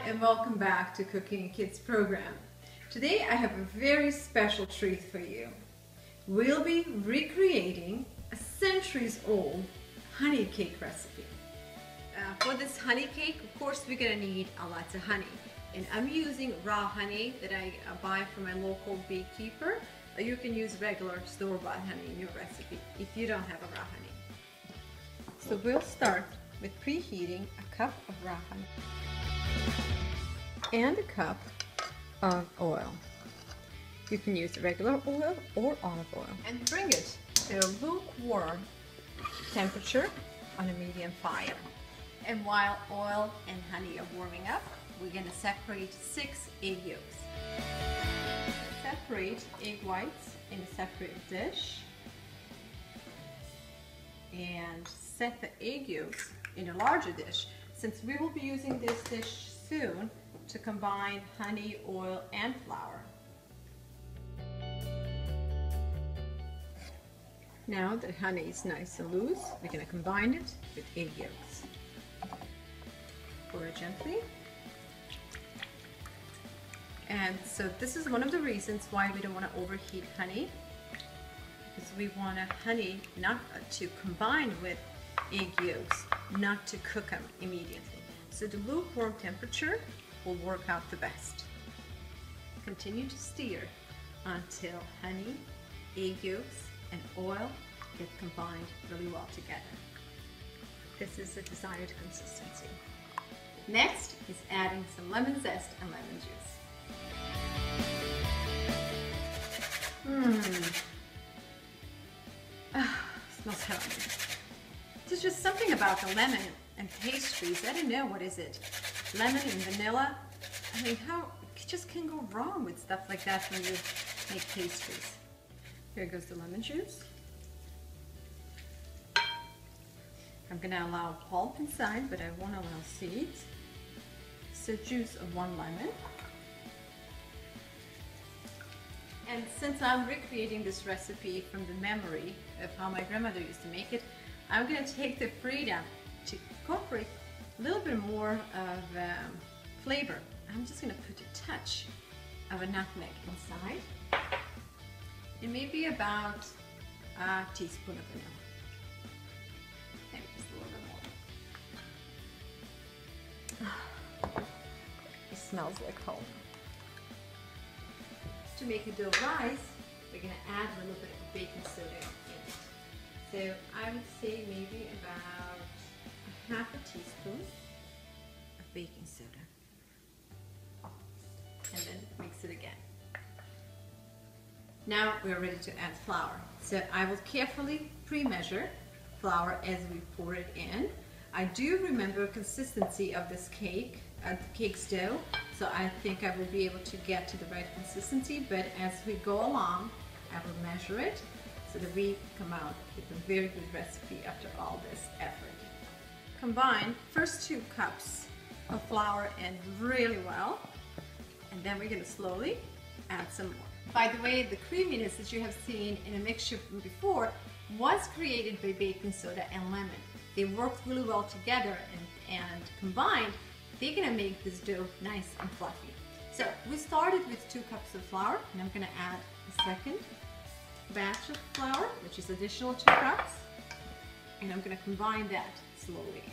and welcome back to Cooking Kids program. Today I have a very special treat for you. We'll be recreating a centuries-old honey cake recipe. For this honey cake, of course, we're gonna need a lot of honey. And I'm using raw honey that I buy from my local beekeeper. You can use regular store-bought honey in your recipe if you don't have a raw honey. So we'll start with preheating a cup of raw honey and a cup of oil. You can use regular oil or olive oil. And bring it to a lukewarm temperature on a medium fire. And while oil and honey are warming up, we're going to separate 6 egg yolks. Separate egg whites in a separate dish. And set the egg yolks in a larger dish, since we will be using this dish soon to combine honey, oil, and flour. Now that honey is nice and loose, we're going to combine it with egg yolks. Pour it gently. And so this is one of the reasons why we don't want to overheat honey, because we want honey not to combine with egg yolks, not to cook them immediately. So the lukewarm temperature will work out the best. Continue to stir until honey, egg yolks, and oil get combined really well together. This is the desired consistency. Next is adding some lemon zest and lemon juice. Smells heavenly. There's just something about the lemon and pastries. I don't know, what is it? Lemon and vanilla. I mean, how you just can go wrong with stuff like that when you make pastries. Here goes the lemon juice. I'm gonna allow pulp inside, but I won't allow seeds. So juice of 1 lemon. And since I'm recreating this recipe from the memory of how my grandmother used to make it, I'm going to take the freedom to incorporate a little bit more of flavor. I'm just going to put a touch of a nutmeg inside, and maybe about a teaspoon of vanilla. Maybe just a little bit more. It smells like home. To make the dough rise, we're going to add a little bit of baking soda in it. So I would say maybe about a half a teaspoon of baking soda. And then mix it again. Now we're ready to add flour. So I will carefully pre-measure flour as we pour it in. I do remember consistency of this cake, cake's dough, so I think I will be able to get to the right consistency, but as we go along, I will measure it so that we come out with a very good recipe after all this effort. Combine first 2 cups of flour in really well, and then we're going to slowly add some more. By the way, the creaminess that you have seen in a mixture from before was created by baking soda and lemon. They worked really well together, and combined, they're going to make this dough nice and fluffy. So we started with 2 cups of flour, and I'm going to add a second batch of flour, which is additional 2 cups, and I'm going to combine that slowly in.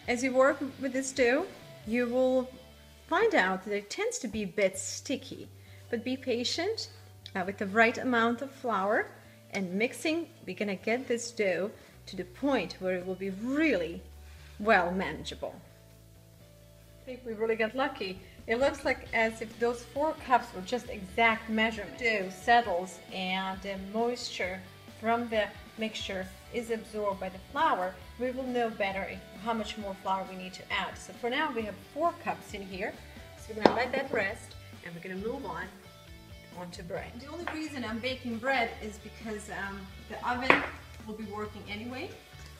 As you work with this dough, you will find out that it tends to be a bit sticky, but be patient with the right amount of flour and mixing. We're going to get this dough to the point where it will be really well manageable. I think we really got lucky. It looks like as if those 4 cups were just exact measurement. Dough settles and the moisture from the mixture is absorbed by the flour. We will know better how much more flour we need to add. So for now we have 4 cups in here. So we're going to let that rest, and we're going to move on to bread. The only reason I'm baking bread is because the oven will be working anyway.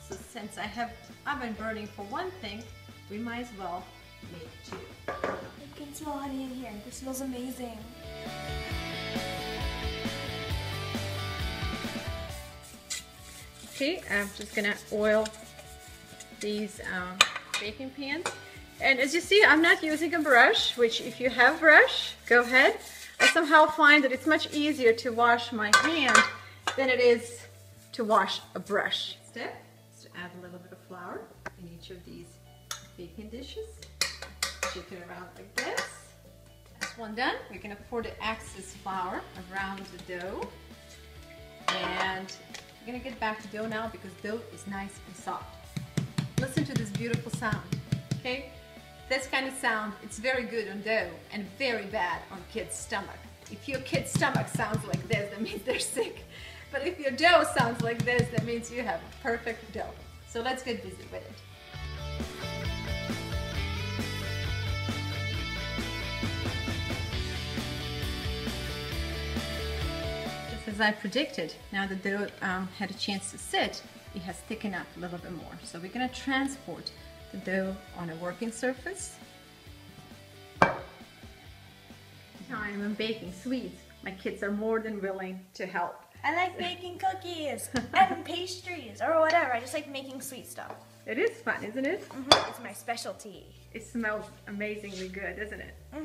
So since I have oven burning for one thing, we might as well make 2. I can smell honey in here. This smells amazing. Okay, I'm just gonna oil these baking pans. And as you see, I'm not using a brush, which if you have brush, go ahead. I somehow find that it's much easier to wash my hand than it is to wash a brush. Step is to add a little bit of flour in each of these baking dishes. Shake it around like this. That's one done. We're gonna pour the excess flour around the dough. And we're gonna get back to dough now because dough is nice and soft. Listen to this beautiful sound, okay? This kind of sound, it's very good on dough and very bad on kids' stomach. If your kid's stomach sounds like this, that means they're sick. But if your dough sounds like this, that means you have a perfect dough. So let's get busy with it. Just as I predicted, now the dough had a chance to sit, it has thickened up a little bit more. So we're gonna transport the dough on a working surface. Time I'm baking sweets, my kids are more than willing to help. I like baking cookies and pastries or whatever. I just like making sweet stuff. It is fun, isn't it? It's my specialty. It smells amazingly good, doesn't it? All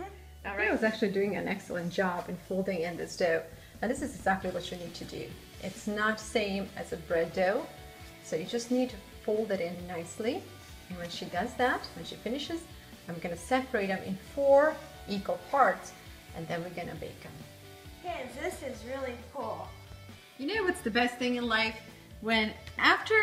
right. I was actually doing an excellent job in folding in this dough. Now this is exactly what you need to do. It's not same as a bread dough, so you just need to fold it in nicely. And when she does that, when she finishes, I'm going to separate them in 4 equal parts, and then we're going to bake them. Yes, this is really cool. You know what's the best thing in life? When after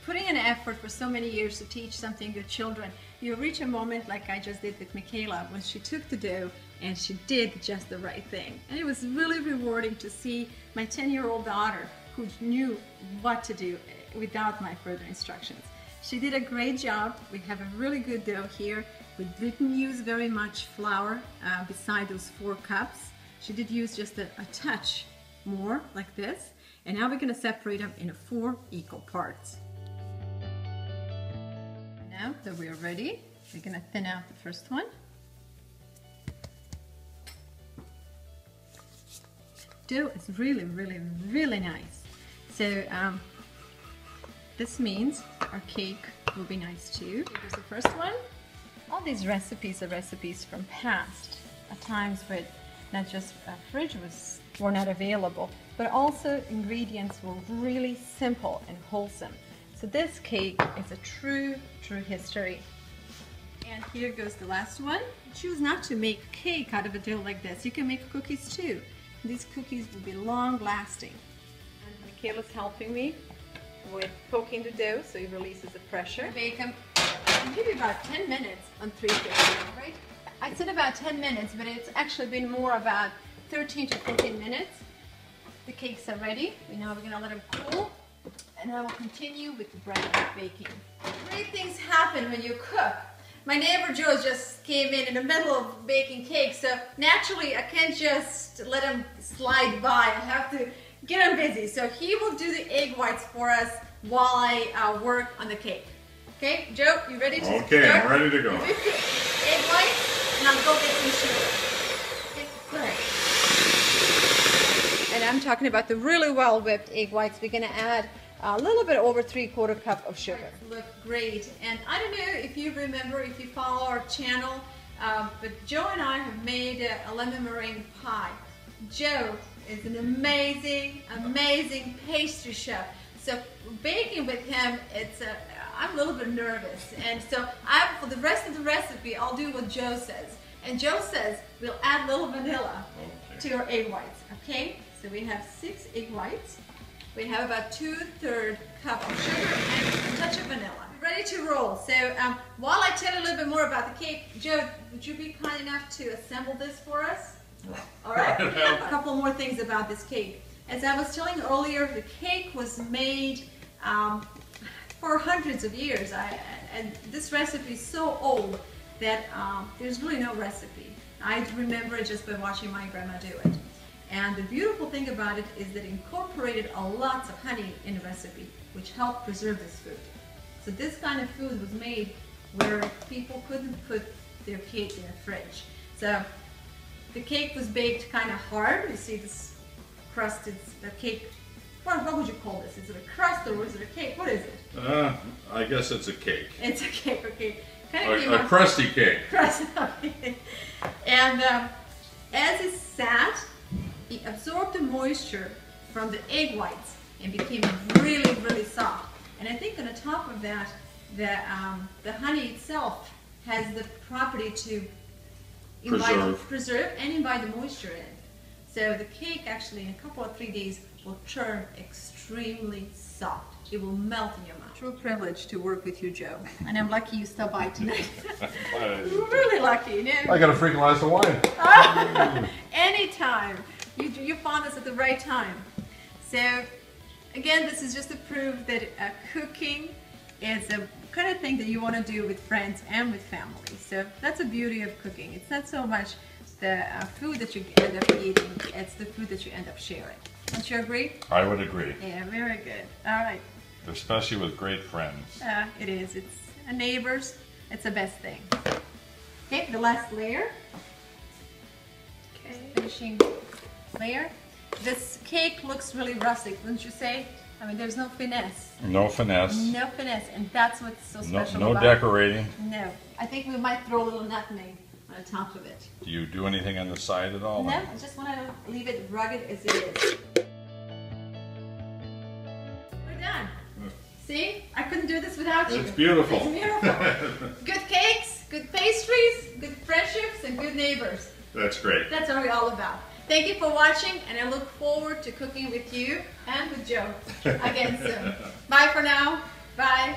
putting an effort for so many years to teach something to children, you reach a moment like I just did with Michaela when she took the dough and she did just the right thing. And it was really rewarding to see my 10-year-old daughter who knew what to do without my further instructions. She did a great job. We have a really good dough here. We didn't use very much flour beside those 4 cups. She did use just a touch more like this. And now we're gonna separate them into 4 equal parts. Now that we are ready, we're gonna thin out the first one. Dough is really, really, really nice. So this means our cake will be nice too. Here's the first one. All these recipes are recipes from past, at times when not just a fridge were not available, but also ingredients were really simple and wholesome. So this cake is a true history. And here goes the last one. Choose not to make cake out of a dough like this. You can make cookies too. These cookies will be long lasting. And Michaela's helping me with poking the dough so it releases the pressure. Bake them maybe about 10 minutes on 350, right? I said about 10 minutes, but it's actually been more about 13 to 14 minutes. The cakes are ready. Now we're gonna let them cool, and I will continue with the bread baking. Great things happen when you cook. My neighbor Joe just came in the middle of baking cakes, so naturally I can't just let him slide by. I have to get him busy. So he will do the egg whites for us while I work on the cake. Okay, Joe, you ready to Okay, start? I'm ready to go. Egg whites, and I'll go get some sugar. Okay, go ahead. And I'm talking about the really well whipped egg whites. We're gonna add a little bit over 3/4 cup of sugar. Look great. And I don't know if you remember, if you follow our channel, but Joe and I have made a lemon meringue pie. Joe is an amazing, amazing pastry chef. So baking with him, I'm a little bit nervous. And so for the rest of the recipe, I'll do what Joe says. And Joe says we'll add a little vanilla to our egg whites, okay? So we have 6 egg whites. We have about 2/3 cup of sugar and a touch of vanilla. Ready to roll. So while I tell you a little bit more about the cake, Joe, would you be kind enough to assemble this for us? All right. A couple more things about this cake. As I was telling you earlier, the cake was made for hundreds of years. And this recipe is so old that there's really no recipe. I remember it just by watching my grandma do it. And the beautiful thing about it is that it incorporated a lot of honey in the recipe, which helped preserve this food. So this kind of food was made where people couldn't put their cake in a fridge. So the cake was baked kind of hard. You see this crusted cake. What would you call this? Is it a crust or is it a cake? What is it? I guess it's a cake. It's a cake, okay. A crusty cake. And as it sat, it absorbed the moisture from the egg whites and became really, really soft. And I think on the top of that, the honey itself has the property to preserve and invite the moisture in. So the cake actually in a couple of 3 days will turn extremely soft. It will melt in your mouth. True privilege to work with you, Joe. And I'm lucky you stopped by tonight. Really lucky. I got a freaking glass of wine. Anytime. You found us at the right time. So again, this is just to prove that cooking is a kind of thing that you want to do with friends and with family. So that's the beauty of cooking. It's not so much the food that you end up eating, it's the food that you end up sharing. Don't you agree? I would agree. Yeah, very good. All right. Especially with great friends. It is. It's neighbors. It's the best thing. Okay, the last layer. Okay, finishing layer. This cake looks really rustic, wouldn't you say? I mean, there's no finesse. No finesse. No finesse, and that's what's so special No about decorating. it. No. I think we might throw a little nutmeg on the top of it. Do you do anything on the side at all? No, I just want to leave it rugged as it is. We're done. See? I couldn't do this without you. It's beautiful. It's beautiful. Good cakes, good pastries, good friendships, and good neighbors. That's great. That's what we're all about. Thank you for watching, and I look forward to cooking with you and with Joe again soon. Bye for now. Bye.